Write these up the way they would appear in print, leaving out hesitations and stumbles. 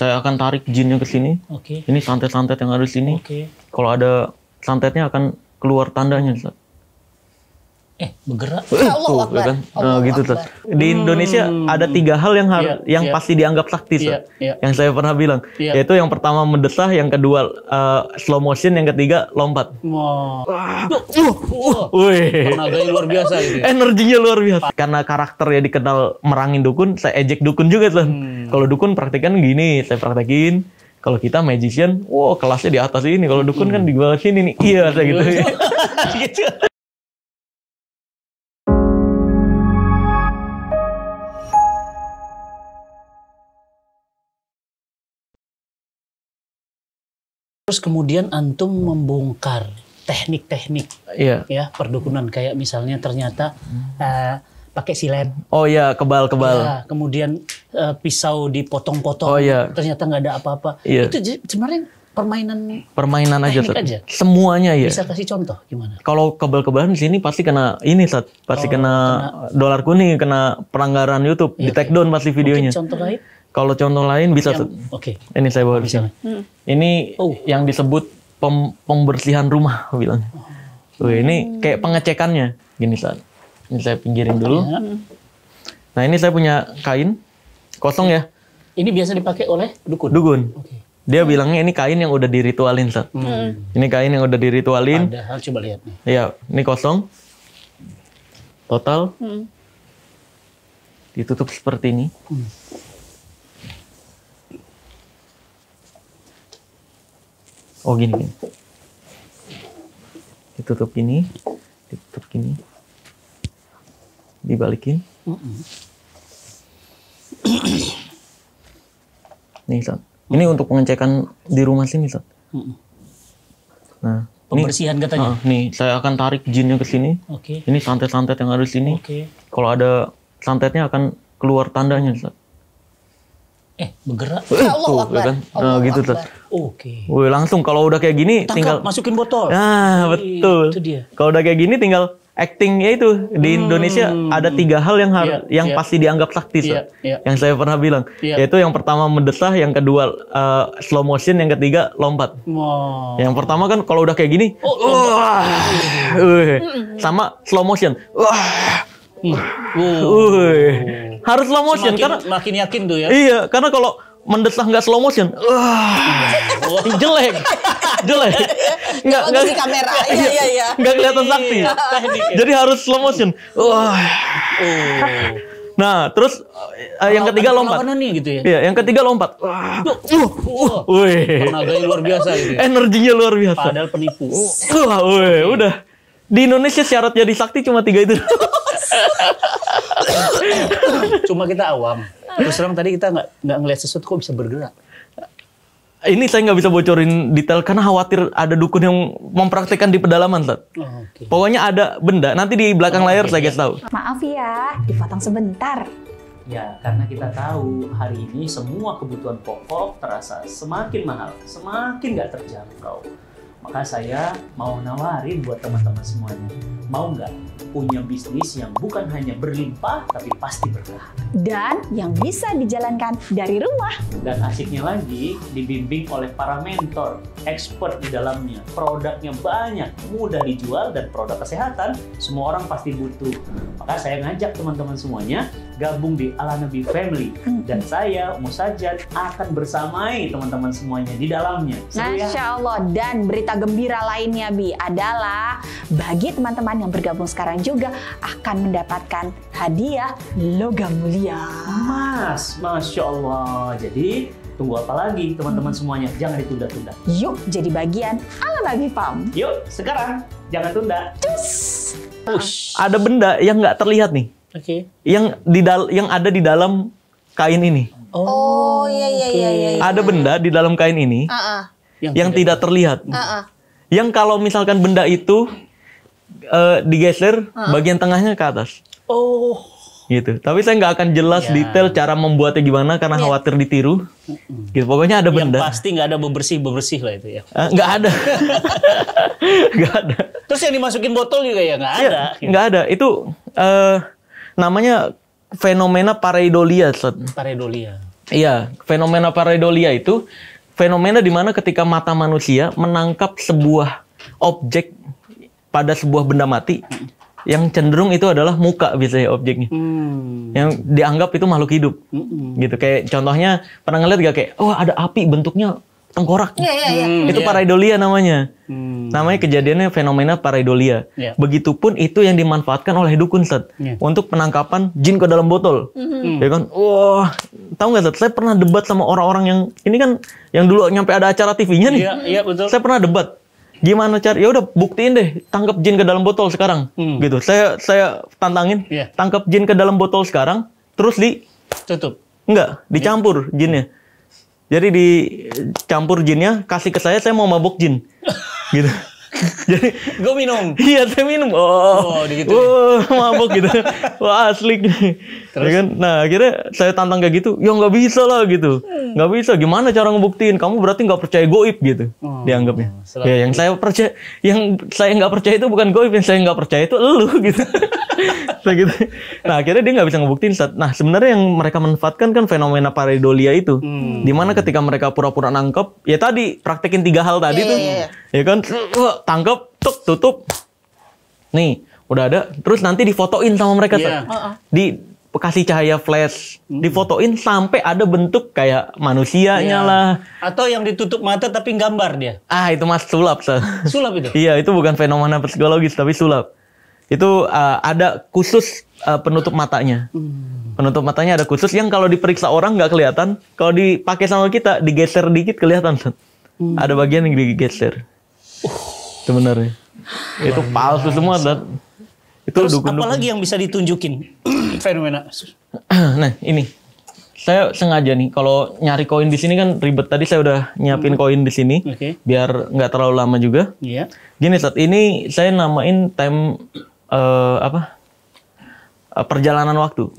saya akan tarik jinnya ke sini. Oke. Ini santet-santet yang ada di sini. Oke. Kalau ada santetnya akan keluar tandanya, Ustaz. Bergerak. Tuh, ya kan? Gitu tuh. Di Indonesia ada 3 hal yang pasti dianggap sakti, Ustaz. Yang saya pernah bilang, yaitu yang pertama mendesah, yang kedua slow motion, yang ketiga lompat. Wah. Wih. Tenaganya luar biasa gitu. Energinya luar biasa. Karena karakternya dikenal merangin dukun, saya ejek dukun juga, Ustaz. Kalau dukun praktikan gini, saya praktekin. Kalau kita magician, wow kelasnya di atas ini. Kalau dukun kan di bawah sini nih. Iya, saya gitu. Gitu. Terus kemudian antum membongkar teknik-teknik ya perdukunan, kayak misalnya ternyata pakai silet. Oh iya, kebal-kebal. Ya, kemudian pisau dipotong-potong. Oh iya. Ternyata nggak ada apa-apa. Iya. Itu sebenarnya permainan aja, teknik Ustaz. aja. Semuanya ya. Bisa kasih contoh gimana? Kalau kebal-kebalan di sini pasti kena ini, Ustaz. Pasti kena dolar kuning, kena pelanggaran YouTube, di take down pasti videonya. Mungkin contoh lain? Kalau contoh lain bisa, Oke. Ini saya bawa di sini. Ini yang disebut pembersihan rumah, bilang. Ini kayak pengecekannya, gini, Ustaz. Ini saya pinggirin dulu. Nah, ini saya punya kain kosong ya. Ini biasa dipakai oleh dukun. Dukun. Oke. Dia bilangnya ini kain yang udah diritualin, Ustaz. Ini kain yang udah diritualin. Padahal coba lihat nih. Iya, ini kosong. Total. Ditutup seperti ini. Oh gini. Ditutup gini. Ditutup gini. Dibalikin. Nih, Ustaz. Ini untuk pengecekan di rumah sini, Ustaz. Nah, pembersihan katanya. Nih, saya akan tarik jinnya ke sini. Oke. Ini santet-santet yang ada di sini. Oke. Kalau ada santetnya akan keluar tandanya, Ustaz. Bergerak. Tuh, ya kan? Gitu tuh. Oke. Wih, langsung kalau udah kayak gini tinggal masukin botol. Nah, betul. Itu dia. Kalau udah kayak gini tinggal actingnya itu. Di Indonesia ada 3 hal yang pasti dianggap sakti, Ustaz. Yang saya pernah bilang, yaitu yang pertama mendesah, yang kedua slow motion, yang ketiga lompat. Wow. Yang pertama kan kalau udah kayak gini, sama slow motion. Harus slow motion karena makin yakin tuh ya. Iya, karena kalau mendesah nggak slow motion, jelek. Nggak di kamera. Iya. Nggak kelihatan sakti. Jadi harus slow motion. Nah, terus yang ketiga lompat. Nih, gitu ya? Iya, yang ketiga lompat. Tenaganya luar biasa gitu. Energinya luar biasa. Padahal penipu. Udah. Di Indonesia syarat jadi sakti cuma 3 itu. Cuma kita awam. Terus terang tadi kita nggak ngelihat sesuatu kok bisa bergerak. Ini saya nggak bisa bocorin detail karena khawatir ada dukun yang mempraktikkan di pedalaman, Ustaz. Okay. Pokoknya ada benda. Nanti di belakang layar saya kasih tahu. Maaf ya, dipotong sebentar. Ya, karena kita tahu hari ini semua kebutuhan pokok terasa semakin mahal, semakin nggak terjangkau. Maka saya mau nawarin buat teman-teman semuanya. Mau nggak punya bisnis yang bukan hanya berlimpah, tapi pasti berkah. Dan yang bisa dijalankan dari rumah. Dan asiknya lagi, dibimbing oleh para mentor, expert di dalamnya. Produknya banyak, mudah dijual, dan produk kesehatan semua orang pasti butuh. Maka saya ngajak teman-teman semuanya gabung di Ala Nabi Family. Dan saya, Musajjad, akan bersamai teman-teman semuanya di dalamnya. Masya Allah. Dan berita gembira lainnya, Bi, adalah bagi teman-teman yang bergabung sekarang juga akan mendapatkan hadiah logam mulia. Mas, Masya Allah. Jadi tunggu apa lagi teman-teman semuanya? Jangan ditunda-tunda. Yuk jadi bagian Ala Nabi Fam. Yuk sekarang, jangan tunda. Cus. Ada benda yang nggak terlihat nih. Oke. Yang ada di dalam kain ini. Oh iya. Ada benda di dalam kain ini yang tidak terlihat. Yang kalau misalkan benda itu digeser, bagian tengahnya ke atas. Oh. Gitu. Tapi saya nggak akan jelas detail cara membuatnya gimana karena khawatir ditiru. Gitu. Pokoknya ada benda. Yang pasti nggak ada bebersih lah itu ya. Nggak ada. Nggak ada. Terus yang dimasukin botol juga ya nggak ada. Nggak ada. Itu namanya fenomena pareidolia. Pareidolia. Iya, fenomena pareidolia itu fenomena di mana ketika mata manusia menangkap sebuah objek pada sebuah benda mati, yang cenderung itu adalah muka biasanya objeknya. Yang dianggap itu makhluk hidup. Gitu. Kayak contohnya, pernah ngeliat gak kayak, oh ada api bentuknya tengkorak. Itu pareidolia namanya. Namanya kejadiannya fenomena pareidolia. Begitupun itu yang dimanfaatkan oleh dukun, Ustaz. Untuk penangkapan jin ke dalam botol. Ya kan? Wah, tahu nggak, Ustaz? Saya pernah debat sama orang-orang yang ini kan yang dulu nyampe ada acara TV-nya nih. Iya, betul. Saya pernah debat. Gimana cara? Ya udah buktiin deh, tangkap jin ke dalam botol sekarang. Gitu. Saya tantangin, tangkap jin ke dalam botol sekarang, terus tutup. Enggak, dicampur jinnya. Jadi dicampur jinnya, kasih ke saya mau mabok jin. Gitu. Jadi gue minum. Iya, saya minum. Mabok gitu. Wah, asli. Terus? Ya kan? Nah, akhirnya saya tantang kayak gitu. Ya nggak bisa lah gitu. Nggak bisa. Gimana cara ngebuktiin? Kamu berarti nggak percaya goib gitu. Dianggapnya. Ya, yang saya nggak percaya itu bukan goib. Yang saya nggak percaya itu elu gitu. Gitu. Nah, akhirnya dia nggak bisa ngebuktiin. Nah, sebenarnya yang mereka manfaatkan kan fenomena pareidolia itu. Dimana ketika mereka pura-pura nangkep, ya tadi praktekin 3 hal tadi tuh. Ya kan? Tangkep, tutup. Nih, udah ada. Terus nanti difotoin sama mereka. Dikasih cahaya flash. Difotoin sampai ada bentuk kayak manusianya lah. Atau yang ditutup mata tapi gambar dia. Itu mas sulap. Sulap itu? Iya, itu bukan fenomena psikologis tapi sulap. Itu ada khusus penutup matanya. Penutup matanya ada khusus yang kalau diperiksa orang nggak kelihatan. Kalau dipakai sama kita, digeser dikit kelihatan. Ada bagian yang digeser. Sebenarnya. Itu palsu semua. Itu terus dukun-dukun. apalagi yang bisa ditunjukin fenomena? Nah, ini. Saya sengaja nih, kalau nyari koin di sini kan ribet. Tadi saya udah nyiapin koin di sini. Biar nggak terlalu lama juga. Gini, saat ini saya namain time perjalanan waktu.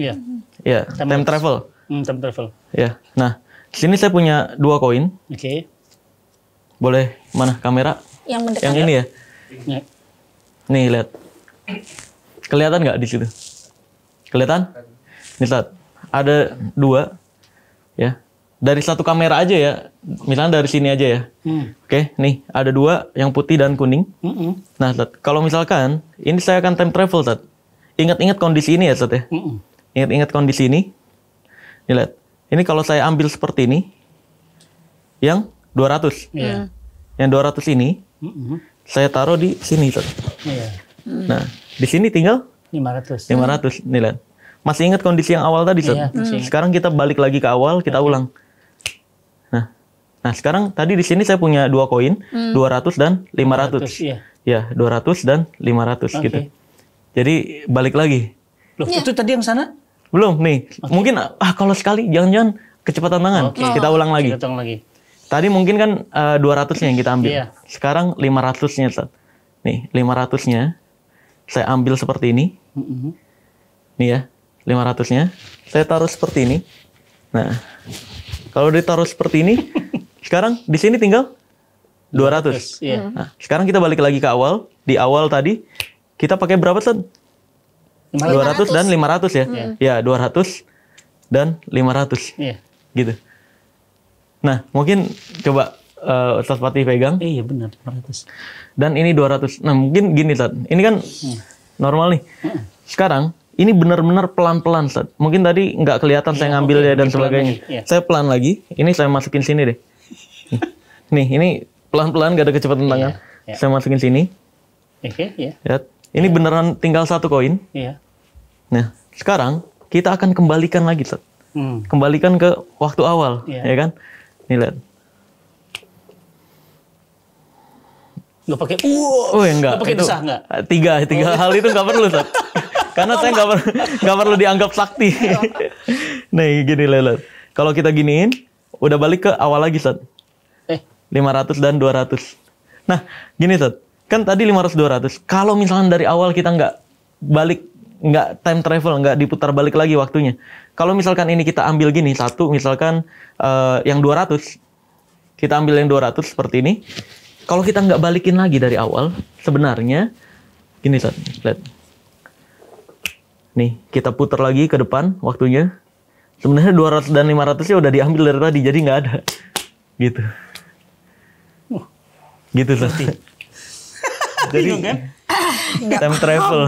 Ya, time travel. Time travel. Ya. Nah, di sini saya punya 2 koin. Boleh mana kamera? Yang mendekat. Yang ini ya. Nih, lihat. Kelihatan nggak di situ? Kelihatan? Nih, Ustaz. Ada 2 ya. Dari satu kamera aja ya. Misalnya dari sini aja ya. Oke, nih ada 2 yang putih dan kuning. Nah, Ustaz, kalau misalkan ini saya akan time travel, Ustaz. Ingat-ingat kondisi ini ya, Ustaz ya. Ingat-ingat kondisi ini. Nih, lihat. Ini kalau saya ambil seperti ini, yang 200. Yang 200 ini, saya taruh di sini, Ustaz. Nah, di sini tinggal 500. Nih, lihat. Masih ingat kondisi yang awal tadi, Ustaz? Sekarang kita balik lagi ke awal, kita ulang. Nah, sekarang tadi di sini saya punya 2 koin, 200 dan 500. Ya, 200 dan 500 gitu. Jadi balik lagi. Loh, itu tadi yang sana? Belum nih. Mungkin kalau sekali jangan-jangan kecepatan tangan. Kita ulang lagi. Tadi mungkin kan 200-nya yang kita ambil. Sekarang 500-nya, Ustaz. Nih, 500-nya saya ambil seperti ini. Nih ya, 500-nya saya taruh seperti ini. Nah, kalau ditaruh seperti ini, sekarang di sini tinggal 200. Nah, sekarang kita balik lagi ke awal. Di awal tadi kita pakai berapa, Ustaz? 200 dan 500 ya. Ya, 200 dan 500. Gitu. Nah, mungkin coba Ustaz Fatih pegang. Iya, benar, 500. Dan ini 200. Nah, mungkin gini, Ustaz. Ini kan normal nih. Sekarang ini benar-benar pelan-pelan, Ustaz. Mungkin tadi nggak kelihatan saya ngambil ya dan sebagainya. Saya pelan lagi. Ini saya masukin sini deh. Nih, ini pelan-pelan nggak ada kecepatan tangan. Saya masukin sini. Lihat. Ini beneran tinggal 1 koin. Nah, sekarang kita akan kembalikan lagi, Ustaz. Kembalikan ke waktu awal, ya kan? Nih, lihat. Nggak pakai enggak. Nggak pakai desah, enggak? Tiga hal itu nggak perlu, Ustaz. Karena saya nggak perlu dianggap sakti. Nih, gini, lihat. Kalau kita giniin, udah balik ke awal lagi, Ustaz. 500 dan 200. Nah, gini, Ustaz. Kan tadi 500-200. Kalau misalnya dari awal kita nggak time travel, nggak diputar balik lagi waktunya. Kalau misalkan ini kita ambil gini, misalkan yang 200. Kita ambil yang 200 seperti ini. Kalau kita nggak balikin lagi dari awal, sebenarnya gini, Ustaz. Lihat. Nih, kita putar lagi ke depan waktunya. Sebenarnya 200 dan 500 nya udah diambil dari tadi, jadi nggak ada. Gitu. Gitu Sat. Jadi kan? time travel.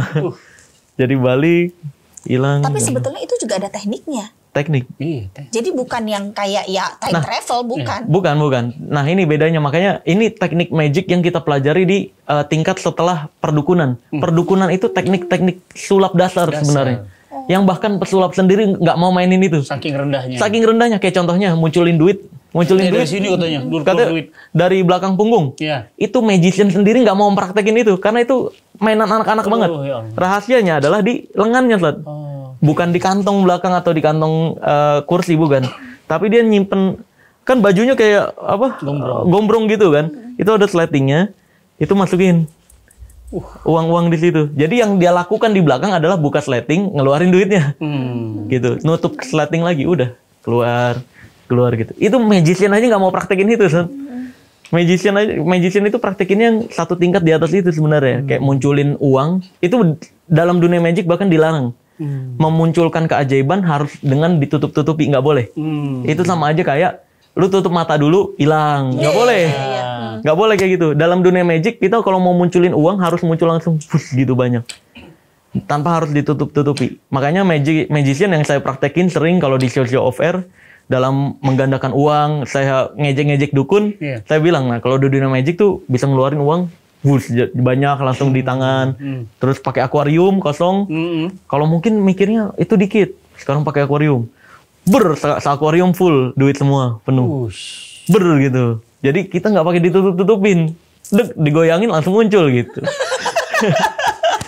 Jadi balik, hilang. Tapi sebetulnya itu juga ada tekniknya. Teknik. Iya. Jadi bukan yang kayak ya time travel, bukan. Bukan. Nah ini bedanya, makanya ini teknik magic yang kita pelajari di tingkat setelah perdukunan. Perdukunan itu teknik-teknik sulap dasar sebenarnya. Yang bahkan pesulap sendiri nggak mau mainin itu. Saking rendahnya. Saking rendahnya, kayak contohnya munculin duit. Dari sini katanya, duit. Dari belakang punggung. Iya. Itu magician sendiri nggak mau mempraktekin itu, karena itu mainan anak-anak banget. Ya Allah. Rahasianya adalah di lengannya, Sat. Bukan di kantong belakang atau di kantong kursi, bukan. Tapi dia nyimpen, kan bajunya kayak apa? Gombrong gitu kan. Itu ada sletingnya, itu masukin uang-uang di situ. Jadi yang dia lakukan di belakang adalah buka sleting, ngeluarin duitnya. Gitu. Nutup sleting lagi, udah keluar gitu. Itu magician aja nggak mau praktekin itu, Sat. Magician itu praktekin yang satu tingkat di atas itu sebenarnya. Kayak munculin uang, itu dalam dunia magic bahkan dilarang. Memunculkan keajaiban harus dengan ditutup-tutupi, nggak boleh. Itu sama aja kayak lu tutup mata dulu, hilang. Nggak boleh. Nggak boleh kayak gitu. Dalam dunia magic, kita kalau mau munculin uang harus muncul langsung gitu banyak. Tanpa harus ditutup-tutupi. Makanya magician yang saya praktekin sering kalau di show-show off air, dalam menggandakan uang, saya ngejek-ngejek dukun, saya bilang, nah kalau di dunia magic tuh bisa ngeluarin uang, banyak langsung di tangan, terus pakai akuarium kosong, kalau mungkin mikirnya itu dikit, sekarang pakai akuarium, akuarium full, duit semua, penuh, gitu, jadi kita nggak pakai ditutup-tutupin, digoyangin langsung muncul gitu.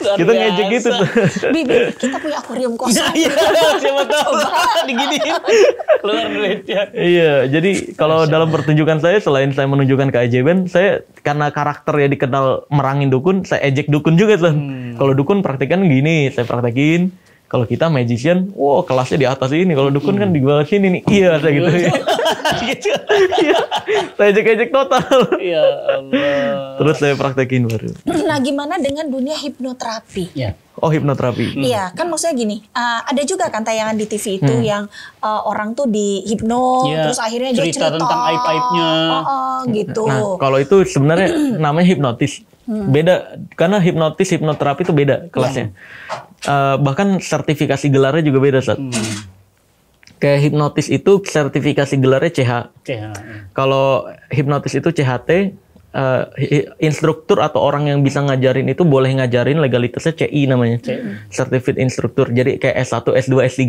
Kita ngejek gitu tuh. Bibi, kita punya akuarium kosong. Iya, siapa tahu diginiin keluar duitnya. Iya, jadi kalau dalam pertunjukan saya, selain saya menunjukkan keajaiban, saya karena karakternya dikenal merangin dukun, saya ejek dukun juga tuh. Kalau dukun praktekan gini, saya praktekin. Kalau kita magician, wow kelasnya di atas ini. Kalau dukun kan di bawah sini nih. Iya, saya gitu. Iya, saya ejek-ejek total. Ya Allah. Terus saya praktekin baru. Nah, gimana dengan dunia hipnoterapi? Ya. Oh, hipnoterapi. Iya, kan maksudnya gini, ada juga kan tayangan di TV itu yang orang tuh dihipno, terus akhirnya dia cerita tentang aib-aibnya. Gitu. Nah, kalau itu sebenarnya namanya hipnotis. Beda, karena hipnoterapi itu beda kelasnya. Bahkan sertifikasi gelarnya juga beda, Sat. Kayak hipnotis itu sertifikasi gelarnya CH. Kalau hipnotis itu CHT, instruktur atau orang yang bisa ngajarin itu boleh ngajarin, legalitasnya CI namanya. Certificate Instructor. Jadi kayak S1, S2, S3.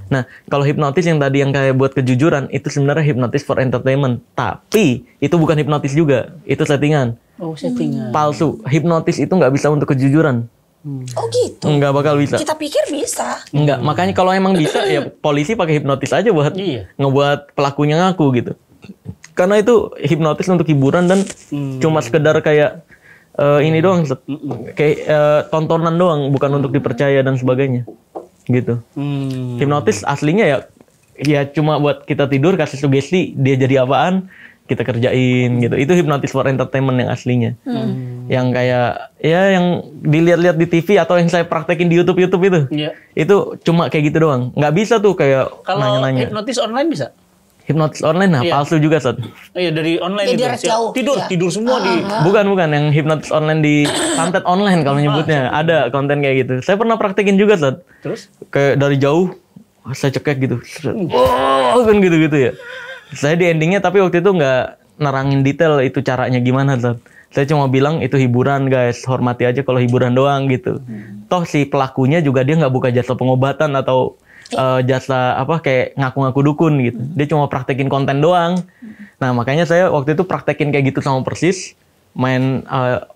Nah, kalau hipnotis yang tadi yang kayak buat kejujuran, itu sebenarnya hipnotis for entertainment. Tapi itu bukan hipnotis juga, itu settingan. Oh, settingan. Palsu. Hipnotis itu nggak bisa untuk kejujuran. Oh gitu? Nggak bakal bisa. Kita pikir bisa. Nggak, makanya kalau emang bisa ya polisi pakai hipnotis aja buat ngebuat pelakunya ngaku gitu. Karena itu hipnotis untuk hiburan dan cuma sekedar kayak ini doang, kayak tontonan doang, bukan untuk dipercaya dan sebagainya, gitu. Hipnotis aslinya ya cuma buat kita tidur, kasih sugesti, dia jadi apaan, kita kerjain gitu. Itu hipnotis for entertainment yang aslinya. Yang kayak ya yang dilihat-lihat di TV atau yang saya praktekin di YouTube itu, itu cuma kayak gitu doang. Nggak bisa tuh kayak nanya-nanya. Kalau hipnotis online bisa? Hipnotis online, nah palsu juga, Sat. Iya, dari online itu. Jauh. Tidur semua di. Bukan yang hipnotis online di santet online kalau nyebutnya. Ada konten kayak gitu. Saya pernah praktekin juga, Sat. Terus? Kayak dari jauh, saya cekek gitu. Oh, kan gitu-gitu ya. Saya di endingnya tapi waktu itu nggak nerangin detail itu caranya gimana, Sat. Saya cuma bilang itu hiburan guys, hormati aja kalau hiburan doang gitu. Toh si pelakunya juga dia nggak buka jasa pengobatan atau jasa apa kayak ngaku-ngaku dukun gitu. Dia cuma praktekin konten doang. Nah makanya saya waktu itu praktekin kayak gitu sama persis. Main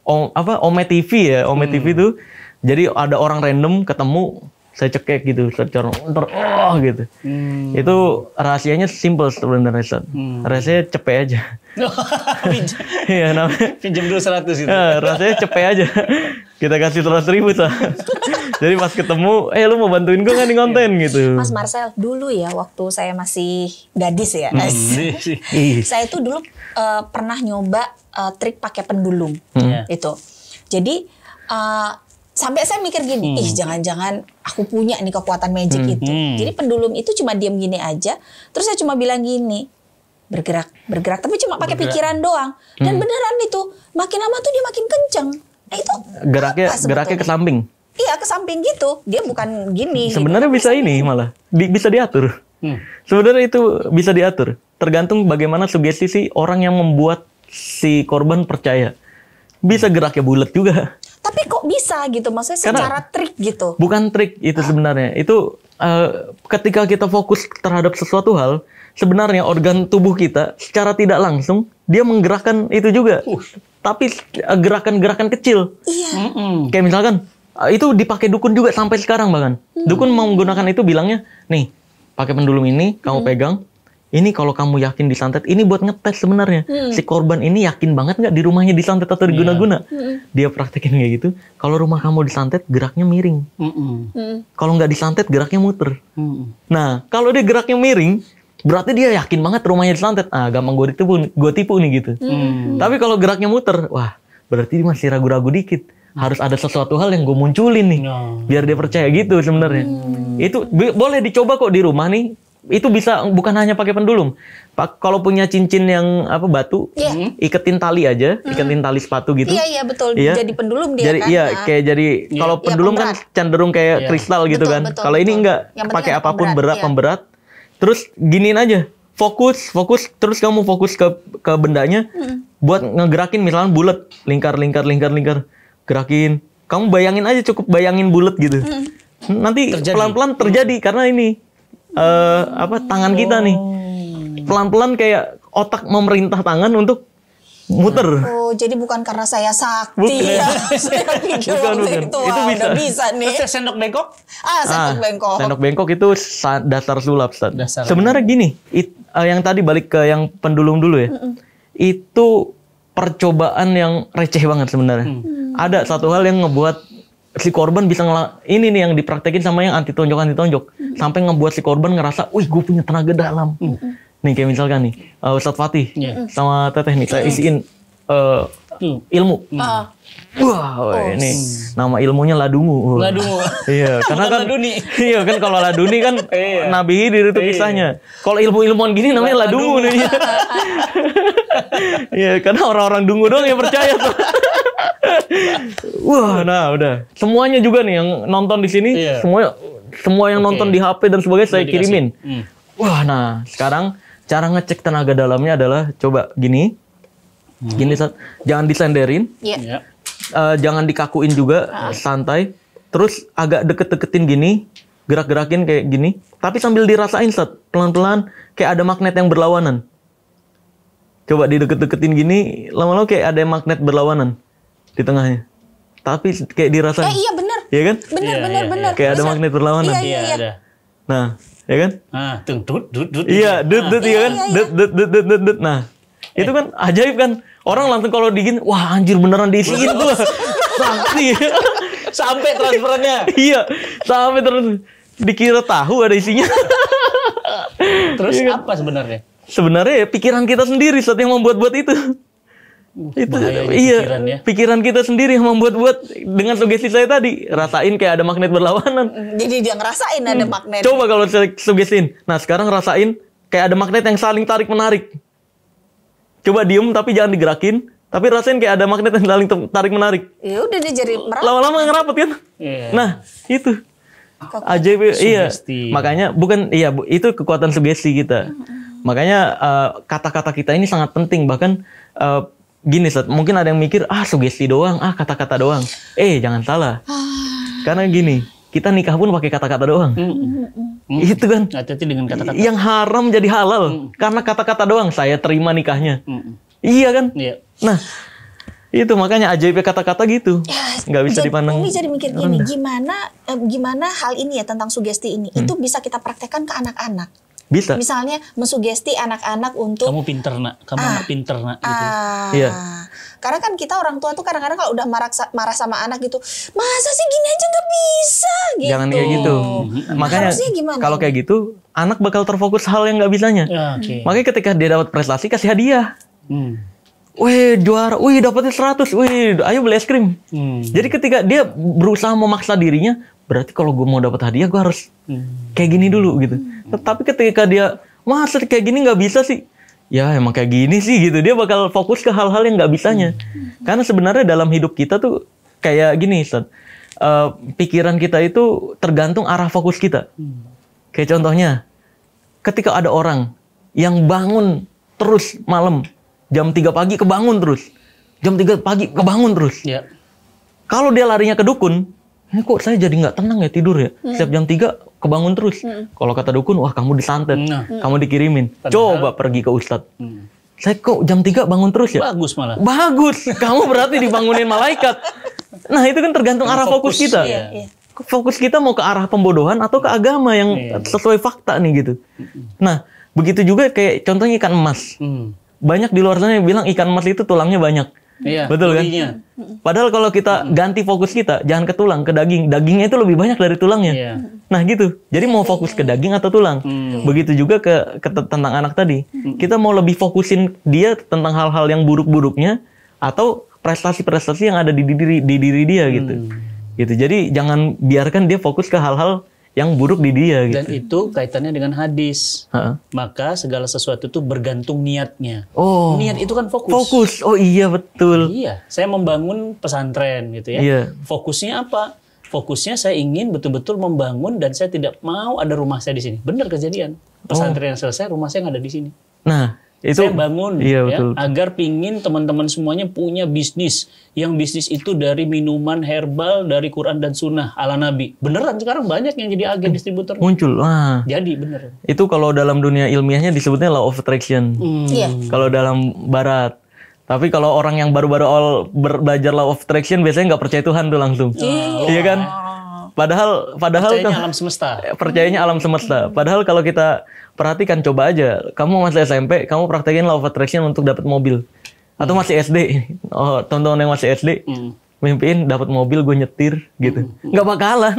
Ome TV ya, Ome TV itu. Jadi ada orang random ketemu, saya cekek gitu, secara gitu. Itu rahasianya simple sebenarnya. Rahasianya cepet aja. Iya namanya. Pinjam dulu 100 itu. Rasanya cepet aja. Kita kasih 100.000 Sah. Jadi pas ketemu, lu mau bantuin gue nggak nih konten gitu. Mas Marcel, dulu ya waktu saya masih gadis ya, saya tuh dulu pernah nyoba trik pakai pendulum itu. Jadi sampai saya mikir gini, ih jangan-jangan aku punya nih kekuatan magic itu. Jadi pendulum itu cuma diam gini aja, terus saya cuma bilang gini, bergerak, tapi cuma pakai pikiran doang. Dan beneran itu, makin lama tuh dia makin kenceng. Nah itu geraknya ke samping. Iya, ke samping gitu. Dia bukan gini. Sebenarnya gitu. bisa ini malah, bisa diatur. Sebenarnya itu bisa diatur. Tergantung bagaimana sugesti si orang yang membuat si korban percaya. Bisa geraknya bulat juga. Tapi kok bisa gitu? Maksudnya secara trik gitu? Bukan trik itu sebenarnya. Itu ketika kita fokus terhadap sesuatu hal, sebenarnya organ tubuh kita secara tidak langsung dia menggerakkan itu juga. Tapi gerakan-gerakan kecil. Iya. Kayak misalkan itu dipakai dukun juga sampai sekarang bahkan. Dukun mau menggunakan itu bilangnya, nih pakai pendulum ini kamu pegang. Ini kalau kamu yakin disantet, ini buat ngetes sebenarnya. Si korban ini yakin banget nggak di rumahnya disantet atau diguna-guna. Dia praktekin kayak gitu. Kalau rumah kamu disantet, geraknya miring. Kalau nggak disantet, geraknya muter. Nah, kalau dia geraknya miring, berarti dia yakin banget rumahnya disantet. Ah, gampang gue tipu nih gitu. Tapi kalau geraknya muter, wah berarti dia masih ragu-ragu dikit. Harus ada sesuatu hal yang gue munculin nih, biar dia percaya gitu sebenarnya. Itu boleh dicoba kok di rumah nih. Itu bisa bukan hanya pakai pendulum. Kalau punya cincin yang batu, iketin tali aja, iketin tali sepatu gitu. Iya betul. Jadi pendulum dia kan. Iya, kayak jadi kalau pendulum kan cenderung kayak kristal gitu kan. Kalau ini enggak, pakai apapun pemberat. Terus giniin aja. Fokus, terus kamu fokus ke bendanya buat ngegerakin misalnya bulat, lingkar. Gerakin. Kamu bayangin aja, cukup bayangin bulat gitu. Nanti pelan-pelan terjadi karena ini tangan kita nih pelan-pelan kayak otak memerintah tangan untuk muter. Oh, jadi bukan karena saya sakti ya. Saya pikir waktu itu udah bisa nih. Terus sendok bengkok? Sendok bengkok. Sendok bengkok itu dasar sulap, Ustaz. Sebenarnya gini, yang tadi balik ke yang pendulum dulu ya. Itu percobaan yang receh banget sebenarnya. Ada satu hal yang ngebuat si korban bisa ini nih yang dipraktekin sama yang anti tonjok sampai ngebuat si korban ngerasa, wih gue punya tenaga dalam. Nih kayak misalkan nih Ustadz Fatih sama Teteh nih saya isiin ilmu. Wah, ini nama ilmunya Ladungu. Iya, karena kan iya kan kalau Laduni kan Nabi Hidir itu kisahnya. Kalau ilmu-ilmuan gini namanya Ladungu nih. Iya, karena orang-orang dungu doang yang percaya tuh. Wah, nah udah. Semuanya juga nih yang nonton di sini, semua yang nonton di HP dan sebagainya saya kirimin. Wah, nah sekarang cara ngecek tenaga dalamnya adalah coba gini. Gini, jangan disenderin. Jangan dikakuin juga, santai. Terus agak deket-deketin gini, gerak-gerakin kayak gini. Tapi sambil dirasain, pelan-pelan kayak ada magnet yang berlawanan. Coba dideket-deketin gini, lama-lama kayak ada magnet berlawanan di tengahnya. Tapi kayak dirasain. Iya benar. Iya kan? Benar. Kayak ada magnet berlawanan. Iya. Nah, ya kan? Dut. Iya, dut ya kan? Dut. Nah, itu kan ajaib kan? Orang langsung kalau digin, wah anjir beneran diisiin tuh. Sakti. Sampai transferannya. Iya, sampai terus dikira tahu ada isinya. Terus apa sebenarnya? Sebenarnya pikiran kita sendiri saat yang membuat-buat itu. Itu pikiran kita sendiri yang membuat-buat dengan sugesti saya tadi. Rasain kayak ada magnet berlawanan. Jadi dia ngerasain ada magnet. Coba kalau saya sugestiin. Nah, sekarang rasain kayak ada magnet yang saling tarik-menarik. Coba diem tapi jangan digerakin. Tapi rasain kayak ada magnet yang saling tarik-menarik. Ya udah dia jadi merapat. Lama-lama ngerapet kan? Nah, itu. Ajaib. Iya. Makanya itu kekuatan sugesti kita. Makanya kata-kata kita ini sangat penting. Bahkan gini, mungkin ada yang mikir, sugesti doang, kata-kata doang. Jangan salah. Karena gini, kita nikah pun pakai kata-kata doang. Itu kan. Hati-hati dengan kata-kata. Yang haram jadi halal. Karena kata-kata doang, saya terima nikahnya. Iya kan? Iya. Nah, itu makanya ajaibnya kata-kata gitu. Nggak bisa dipandang. Ini jadi mikir gini, gimana hal ini ya tentang sugesti ini, itu bisa kita praktekkan ke anak-anak. Bisa. Misalnya mensugesti anak-anak untuk kamu pinter nak, kamu anak pinter nak gitu. Iya. Karena kan kita orang tua tuh kadang-kadang kalau udah marah sama anak gitu, masa sih gini aja nggak bisa gitu. Jangan kayak gitu. Makanya kalau kayak gitu, anak bakal terfokus hal yang nggak bisanya. Makanya ketika dia dapat prestasi kasih hadiah. wih juara, wih dapatnya 100, wih ayo beli es krim. Jadi ketika dia berusaha memaksa dirinya, berarti kalau gue mau dapat hadiah gue harus kayak gini dulu gitu. Tapi ketika dia masa kayak gini nggak bisa sih, ya emang kayak gini sih gitu, dia bakal fokus ke hal-hal yang nggak bisanya. Karena sebenarnya dalam hidup kita tuh kayak gini, Ustaz. Pikiran kita itu tergantung arah fokus kita. Kayak contohnya, ketika ada orang yang bangun terus malam, jam 3 pagi kebangun terus. Jam 3 pagi kebangun terus. Ya. Kalau dia larinya ke dukun, ini kok saya jadi nggak tenang ya tidur ya. Setiap jam 3 kebangun terus. Kalau kata dukun, wah kamu disantet. Kamu dikirimin. Coba pergi ke ustadz. Saya kok jam 3 bangun terus ya? Bagus malah. Bagus. Kamu berarti dibangunin malaikat. Nah itu kan tergantung arah fokus kita. Iya. Fokus kita mau ke arah pembodohan atau ke agama yang sesuai fakta nih gitu. Nah begitu juga kayak contohnya ikan emas. Banyak di luar sana yang bilang ikan emas itu tulangnya banyak. Iya, betul kan? Padahal kalau kita ganti fokus kita, jangan ke tulang, ke daging. Dagingnya itu lebih banyak dari tulangnya. Iya. Nah gitu. Jadi mau fokus ke daging atau tulang. Begitu juga ke tentang anak tadi. Kita mau lebih fokusin dia tentang hal-hal yang buruk-buruknya atau prestasi-prestasi yang ada di diri dia gitu. Gitu. Jadi jangan biarkan dia fokus ke hal-hal yang buruk di dia gitu. Dan itu kaitannya dengan hadis. Maka segala sesuatu itu bergantung niatnya. Oh. Niat itu kan fokus. Fokus. Oh iya betul. Iya, saya membangun pesantren gitu ya. Iya. Fokusnya apa? Fokusnya saya ingin betul-betul membangun dan saya tidak mau ada rumah saya di sini. Benar kejadian. Pesantren yang selesai, rumah saya nggak ada di sini. Nah, itu saya bangun iya, ya, betul. agar pingin teman-teman semuanya punya bisnis. Yang bisnis itu dari minuman herbal, dari Quran dan Sunnah ala Nabi. Beneran sekarang banyak yang jadi agen distributor. Muncul. Wah. Jadi bener. Itu kalau dalam dunia ilmiahnya disebutnya law of attraction. Iya. Kalau dalam barat. Tapi kalau orang yang baru-baru awal belajar law of attraction biasanya nggak percaya Tuhan tuh langsung. Iya kan? Padahal Percayanya alam semesta. Percayanya alam semesta. Padahal kalau kita perhatikan, coba aja, kamu masih SMP, kamu praktekin law of attraction untuk dapat mobil. Atau masih SD, oh teman-teman yang masih SD, mimpiin dapat mobil, gue nyetir gitu. Nggak bakalan.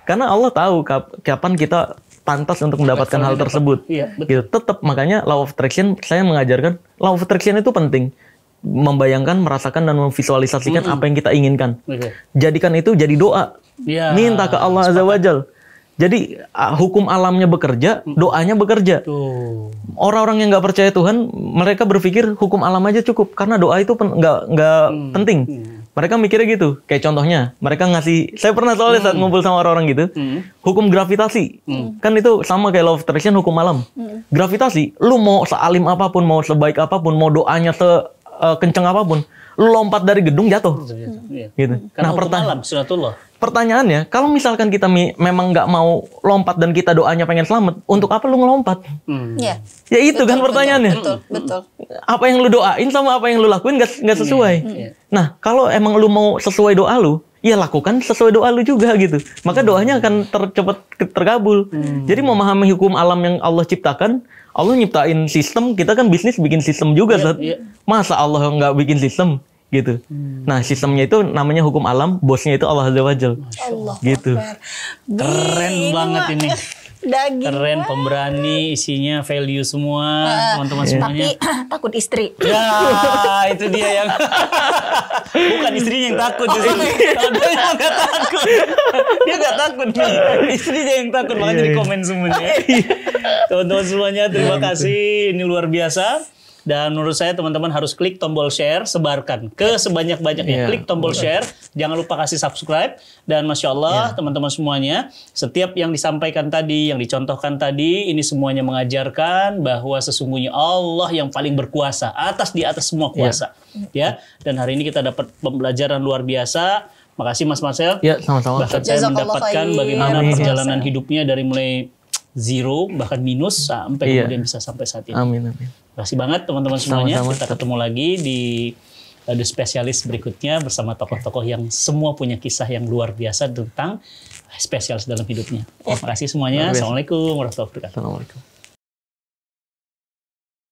Karena Allah tahu kapan kita pantas untuk mendapatkan hal tersebut. Iya, betul. Gitu. Tetap makanya law of attraction, saya mengajarkan law of attraction itu penting. Membayangkan, merasakan, dan memvisualisasikan apa yang kita inginkan. Jadikan itu jadi doa. Ya, minta ke Allah Azza wa Jal. Jadi hukum alamnya bekerja, doanya bekerja. Tuh. Orang-orang yang nggak percaya Tuhan, mereka berpikir hukum alam aja cukup karena doa itu nggak penting. Mereka mikirnya gitu. Kayak contohnya, mereka ngasih. Saya pernah soalnya saat ngumpul sama orang-orang gitu, hukum gravitasi, kan itu sama kayak law of attraction, hukum alam. Gravitasi, lu mau sealim apapun, mau sebaik apapun, mau doanya kenceng apapun, lu lompat dari gedung jatuh. Gitu. Karena hukum alam, sunatullah. Pertanyaannya, kalau misalkan kita memang nggak mau lompat dan kita doanya pengen selamat, untuk apa lu ngelompat? Iya. Ya itu kan pertanyaannya. Betul. Apa yang lu doain sama apa yang lu lakuin nggak sesuai. Nah, kalau emang lu mau sesuai doa lu, ya lakukan sesuai doa lu juga gitu. Maka doanya akan cepat terkabul. Jadi memahami hukum alam yang Allah ciptakan, Allah nyiptain sistem, kita kan bisnis bikin sistem juga, Zat. Masa Allah nggak bikin sistem? Gitu. Nah, sistemnya itu namanya hukum alam, bosnya itu Allah Azza wa Jal. Gitu. Keren banget ini. Daging. Keren, pemberani, isinya value semua, teman-teman semuanya. Tapi takut istri. Ya, itu dia yang bukan istrinya yang takut di sini. Dia nggak takut. Dia nggak takut nih. Istrinya yang takut, makanya di komen semuanya. Teman-teman semuanya, terima kasih. Ini luar biasa. Dan menurut saya teman-teman harus klik tombol share, sebarkan ke sebanyak-banyaknya. Klik tombol share, jangan lupa kasih subscribe. Dan Masya Allah teman-teman semuanya, setiap yang disampaikan tadi, yang dicontohkan tadi, ini semuanya mengajarkan bahwa sesungguhnya Allah yang paling berkuasa, di atas semua kuasa. Ya. Dan hari ini kita dapat pembelajaran luar biasa. Makasih Mas Marcel. Ya, sama-sama. Bahkan saya mendapatkan bagaimana perjalanan hidupnya dari mulai zero, bahkan minus, sampai kemudian bisa sampai saat ini. Amin. Terima kasih banget teman-teman semuanya. Sama-sama. Kita ketemu lagi di The Specialist berikutnya bersama tokoh-tokoh yang semua punya kisah yang luar biasa tentang spesialis dalam hidupnya. Terima kasih semuanya. Assalamualaikum warahmatullahi wabarakatuh. Assalamualaikum.